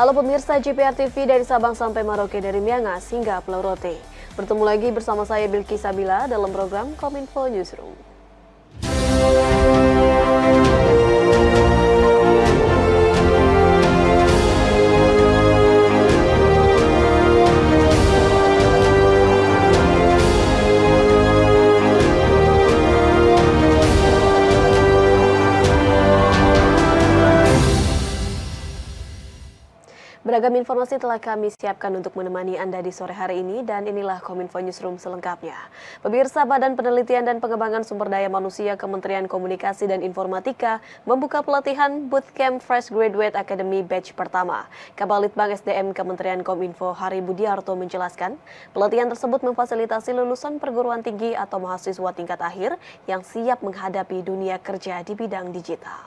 Halo pemirsa JPR TV dari Sabang sampai Merauke, dari Miangas hingga Pulau Rote. Bertemu lagi bersama saya Bilki Sabila dalam program Kominfo Newsroom. Beragam informasi telah kami siapkan untuk menemani Anda di sore hari ini, dan inilah Kominfo Newsroom selengkapnya. Pemirsa, Badan Penelitian dan Pengembangan Sumber Daya Manusia Kementerian Komunikasi dan Informatika membuka pelatihan Bootcamp Fresh Graduate Academy Batch pertama. Kabalitbang SDM Kementerian Kominfo Hari Budiarto menjelaskan, pelatihan tersebut memfasilitasi lulusan perguruan tinggi atau mahasiswa tingkat akhir yang siap menghadapi dunia kerja di bidang digital.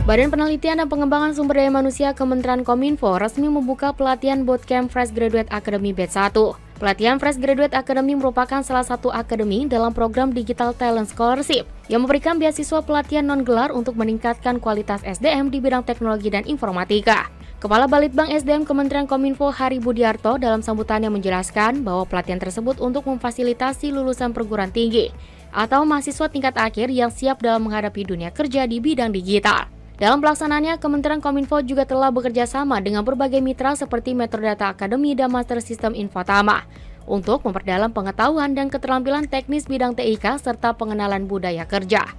Badan Penelitian dan Pengembangan Sumber Daya Manusia Kementerian Kominfo resmi membuka pelatihan Bootcamp Fresh Graduate Academy Batch 1. Pelatihan Fresh Graduate Academy merupakan salah satu akademi dalam program Digital Talent Scholarship yang memberikan beasiswa pelatihan non-gelar untuk meningkatkan kualitas SDM di bidang teknologi dan informatika. Kepala Balitbang SDM Kementerian Kominfo Hari Budiarto dalam sambutannya menjelaskan bahwa pelatihan tersebut untuk memfasilitasi lulusan perguruan tinggi atau mahasiswa tingkat akhir yang siap dalam menghadapi dunia kerja di bidang digital. Dalam pelaksanaannya, Kementerian Kominfo juga telah bekerja sama dengan berbagai mitra seperti Metrodata Academy dan Master System Infotama untuk memperdalam pengetahuan dan keterampilan teknis bidang TIK serta pengenalan budaya kerja.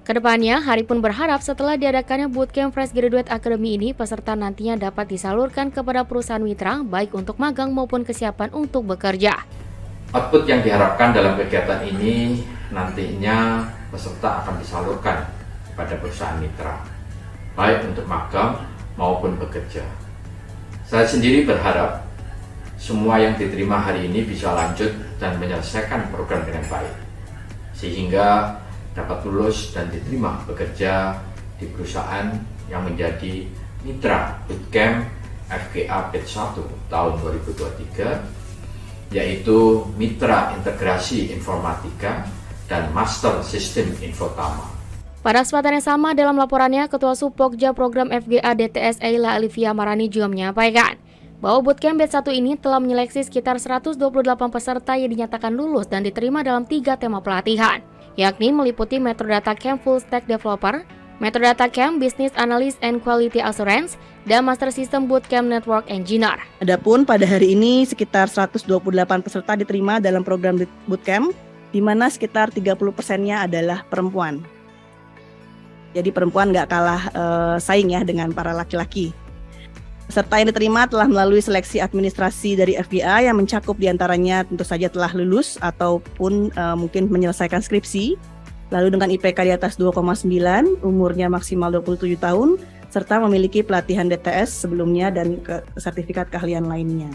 Kedepannya, Hari pun berharap setelah diadakannya Bootcamp Fresh Graduate Academy ini, peserta nantinya dapat disalurkan kepada perusahaan mitra baik untuk magang maupun kesiapan untuk bekerja. Output yang diharapkan dalam kegiatan ini nantinya peserta akan disalurkan kepada perusahaan mitra, baik untuk magang maupun bekerja. Saya sendiri berharap semua yang diterima hari ini bisa lanjut dan menyelesaikan program dengan baik, sehingga dapat lulus dan diterima bekerja di perusahaan yang menjadi mitra Bootcamp FGA Batch 1 tahun 2023, yaitu Mitra Integrasi Informatika dan Master System Infotama. Pada kesempatan yang sama, dalam laporannya, Ketua Subpokja Program FGA DTS Eila Alivia Marani juga menyampaikan bahwa Bootcamp Batch 1 ini telah menyeleksi sekitar 128 peserta yang dinyatakan lulus dan diterima dalam 3 tema pelatihan, yakni meliputi Metrodata Camp Full Stack Developer, Metrodata Camp Business Analyst and Quality Assurance, dan Master System Bootcamp Network Engineer. Adapun pada hari ini sekitar 128 peserta diterima dalam program Bootcamp, di mana sekitar 30%-nya adalah perempuan. Jadi perempuan nggak kalah saing ya dengan para laki-laki. Peserta yang diterima telah melalui seleksi administrasi dari FGA yang mencakup diantaranya tentu saja telah lulus ataupun mungkin menyelesaikan skripsi, lalu dengan IPK di atas 2,9, umurnya maksimal 27 tahun, serta memiliki pelatihan DTS sebelumnya dan sertifikat keahlian lainnya.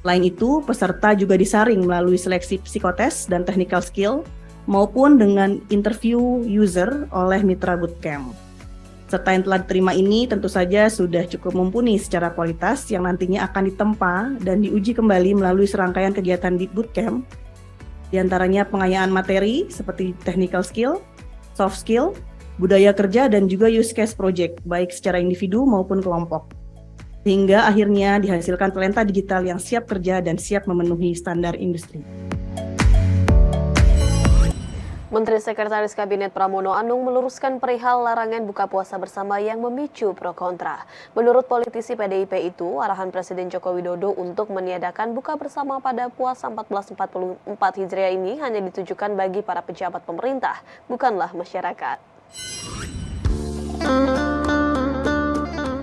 Selain itu, peserta juga disaring melalui seleksi psikotes dan technical skill, maupun dengan interview user oleh mitra bootcamp. Peserta yang telah diterima ini tentu saja sudah cukup mumpuni secara kualitas yang nantinya akan ditempa dan diuji kembali melalui serangkaian kegiatan di bootcamp, di antaranya pengayaan materi seperti technical skill, soft skill, budaya kerja, dan juga use case project, baik secara individu maupun kelompok. Sehingga akhirnya dihasilkan talenta digital yang siap kerja dan siap memenuhi standar industri. Menteri Sekretaris Kabinet Pramono Anung meluruskan perihal larangan buka puasa bersama yang memicu pro kontra. Menurut politisi PDIP itu, arahan Presiden Joko Widodo untuk meniadakan buka bersama pada puasa 1444 Hijriah ini hanya ditujukan bagi para pejabat pemerintah, bukanlah masyarakat.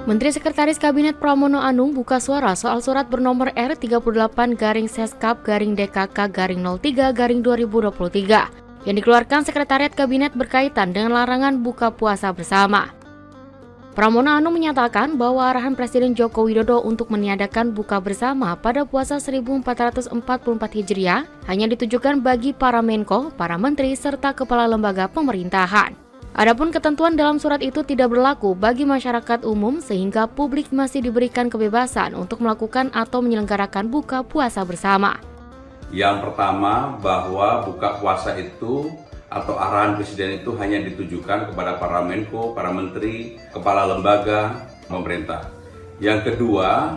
Menteri Sekretaris Kabinet Pramono Anung buka suara soal surat bernomor R38-Seskap-DKK-03-2023 yang dikeluarkan Sekretariat Kabinet berkaitan dengan larangan buka puasa bersama. Pramono Anung menyatakan bahwa arahan Presiden Joko Widodo untuk meniadakan buka bersama pada puasa 1444 Hijriah hanya ditujukan bagi para Menko, para Menteri, serta Kepala Lembaga Pemerintahan. Adapun ketentuan dalam surat itu tidak berlaku bagi masyarakat umum sehingga publik masih diberikan kebebasan untuk melakukan atau menyelenggarakan buka puasa bersama. Yang pertama, bahwa buka puasa itu atau arahan Presiden itu hanya ditujukan kepada para Menko, para Menteri, kepala lembaga, pemerintah. Yang kedua,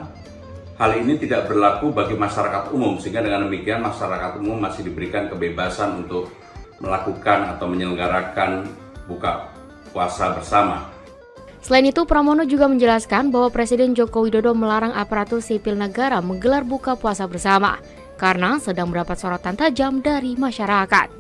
hal ini tidak berlaku bagi masyarakat umum, sehingga dengan demikian masyarakat umum masih diberikan kebebasan untuk melakukan atau menyelenggarakan buka puasa bersama. Selain itu, Pramono juga menjelaskan bahwa Presiden Joko Widodo melarang aparatur sipil negara menggelar buka puasa bersama karena sedang mendapat sorotan tajam dari masyarakat.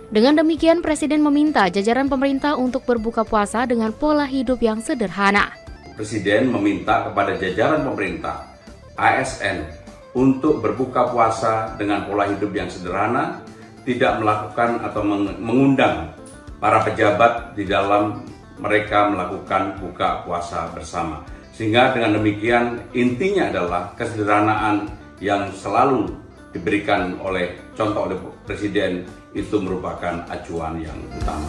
Dengan demikian, Presiden meminta jajaran pemerintah untuk berbuka puasa dengan pola hidup yang sederhana. Presiden meminta kepada jajaran pemerintah, ASN, untuk berbuka puasa dengan pola hidup yang sederhana, tidak melakukan atau mengundang para pejabat di dalam mereka melakukan buka puasa bersama. Sehingga dengan demikian intinya adalah kesederhanaan yang selalu diberikan oleh contoh oleh Presiden itu merupakan acuan yang utama.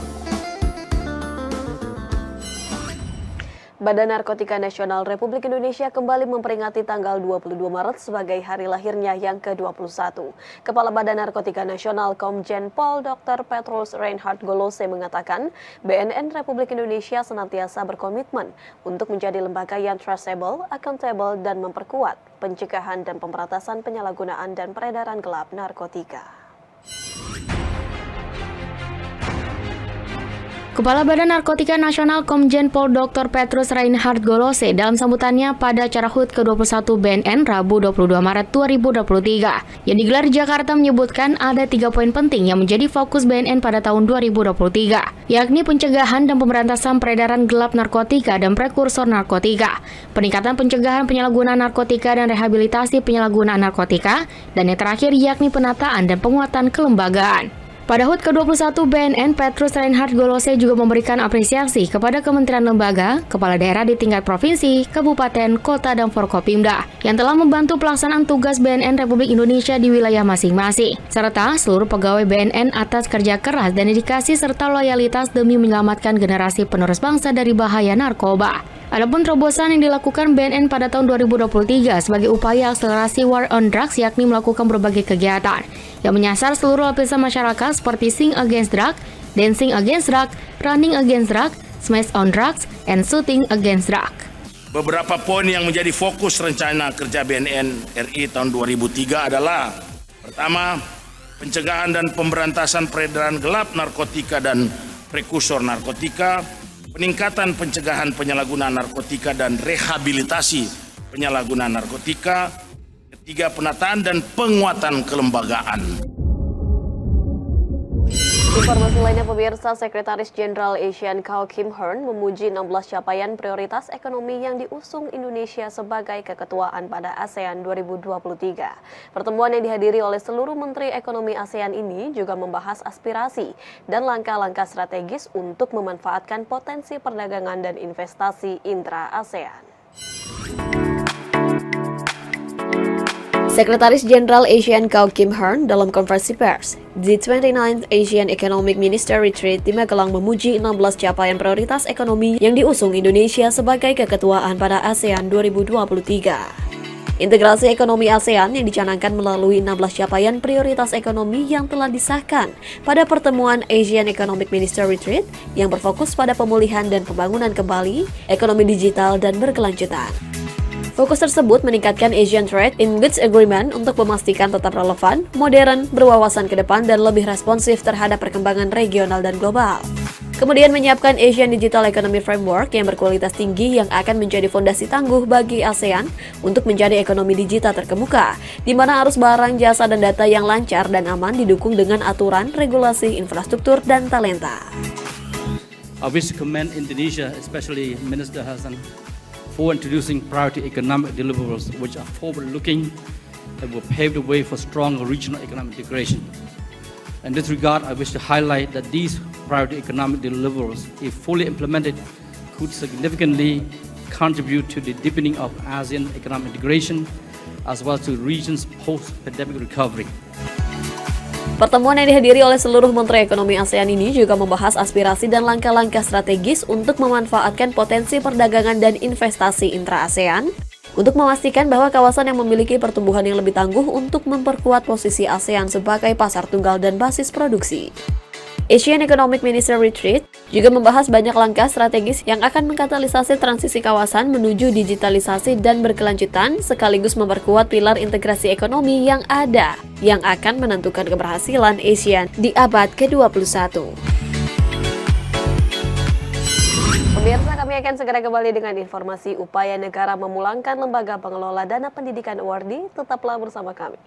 Badan Narkotika Nasional Republik Indonesia kembali memperingati tanggal 22 Maret sebagai hari lahirnya yang ke-21. Kepala Badan Narkotika Nasional Komjen Pol Dr. Petrus Reinhard Golose mengatakan, BNN Republik Indonesia senantiasa berkomitmen untuk menjadi lembaga yang traceable, accountable, dan memperkuat pencegahan dan pemberantasan penyalahgunaan dan peredaran gelap narkotika. Kepala Badan Narkotika Nasional Komjen Pol Dr. Petrus Reinhard Golose dalam sambutannya pada acara HUT ke-21 BNN Rabu 22 Maret 2023 yang digelar di Jakarta menyebutkan ada 3 poin penting yang menjadi fokus BNN pada tahun 2023, yakni pencegahan dan pemberantasan peredaran gelap narkotika dan prekursor narkotika, peningkatan pencegahan penyalahgunaan narkotika dan rehabilitasi penyalahgunaan narkotika, dan yang terakhir yakni penataan dan penguatan kelembagaan. Pada HUT ke-21 BNN, Petrus Reinhard Golose juga memberikan apresiasi kepada kementerian lembaga, kepala daerah di tingkat provinsi, kabupaten, kota, dan Forkopimda yang telah membantu pelaksanaan tugas BNN Republik Indonesia di wilayah masing-masing, serta seluruh pegawai BNN atas kerja keras dan dedikasi serta loyalitas demi menyelamatkan generasi penerus bangsa dari bahaya narkoba. Adapun terobosan yang dilakukan BNN pada tahun 2023 sebagai upaya akselerasi war on drugs yakni melakukan berbagai kegiatan yang menyasar seluruh lapisan masyarakat seperti Sing Against Drug, Dancing Against Drug, Running Against Drug, Smash on Drugs, and Shooting Against Drug. Beberapa poin yang menjadi fokus rencana kerja BNN RI tahun 2003 adalah: pertama, pencegahan dan pemberantasan peredaran gelap narkotika dan prekursor narkotika, peningkatan pencegahan penyalahgunaan narkotika dan rehabilitasi penyalahgunaan narkotika, ketiga, penataan dan penguatan kelembagaan. Informasi lainnya, pemirsa, Sekretaris Jenderal ASEAN Kao Kim Hearn memuji 16 capaian prioritas ekonomi yang diusung Indonesia sebagai keketuaan pada ASEAN 2023. Pertemuan yang dihadiri oleh seluruh Menteri Ekonomi ASEAN ini juga membahas aspirasi dan langkah-langkah strategis untuk memanfaatkan potensi perdagangan dan investasi intra-ASEAN. Sekretaris Jenderal ASEAN Kao Kim Hearn dalam konferensi pers di 29th Asian Economic Minister Retreat di Magelang memuji 16 capaian prioritas ekonomi yang diusung Indonesia sebagai keketuaan pada ASEAN 2023. Integrasi ekonomi ASEAN yang dicanangkan melalui 16 capaian prioritas ekonomi yang telah disahkan pada pertemuan Asian Economic Minister Retreat yang berfokus pada pemulihan dan pembangunan kembali, ekonomi digital, dan berkelanjutan. Fokus tersebut meningkatkan Asian Trade in Goods Agreement untuk memastikan tetap relevan, modern, berwawasan ke depan, dan lebih responsif terhadap perkembangan regional dan global. Kemudian menyiapkan Asian Digital Economy Framework yang berkualitas tinggi yang akan menjadi fondasi tangguh bagi ASEAN untuk menjadi ekonomi digital terkemuka, di mana arus barang, jasa, dan data yang lancar dan aman didukung dengan aturan, regulasi, infrastruktur, dan talenta. I wish to commend Indonesia, especially Minister Hassan, for introducing priority economic deliverables which are forward-looking and will pave the way for stronger regional economic integration. In this regard, I wish to highlight that these priority economic deliverables, if fully implemented, could significantly contribute to the deepening of ASEAN economic integration as well as to the region's post-pandemic recovery. Pertemuan yang dihadiri oleh seluruh Menteri Ekonomi ASEAN ini juga membahas aspirasi dan langkah-langkah strategis untuk memanfaatkan potensi perdagangan dan investasi intra-ASEAN untuk memastikan bahwa kawasan yang memiliki pertumbuhan yang lebih tangguh untuk memperkuat posisi ASEAN sebagai pasar tunggal dan basis produksi. Asian Economic Minister Retreat juga membahas banyak langkah strategis yang akan mengkatalisasi transisi kawasan menuju digitalisasi dan berkelanjutan, sekaligus memperkuat pilar integrasi ekonomi yang ada, yang akan menentukan keberhasilan ASEAN di abad ke-21. Pemirsa, kami akan segera kembali dengan informasi upaya negara memulangkan lembaga pengelola dana pendidikan awardee. Tetaplah bersama kami.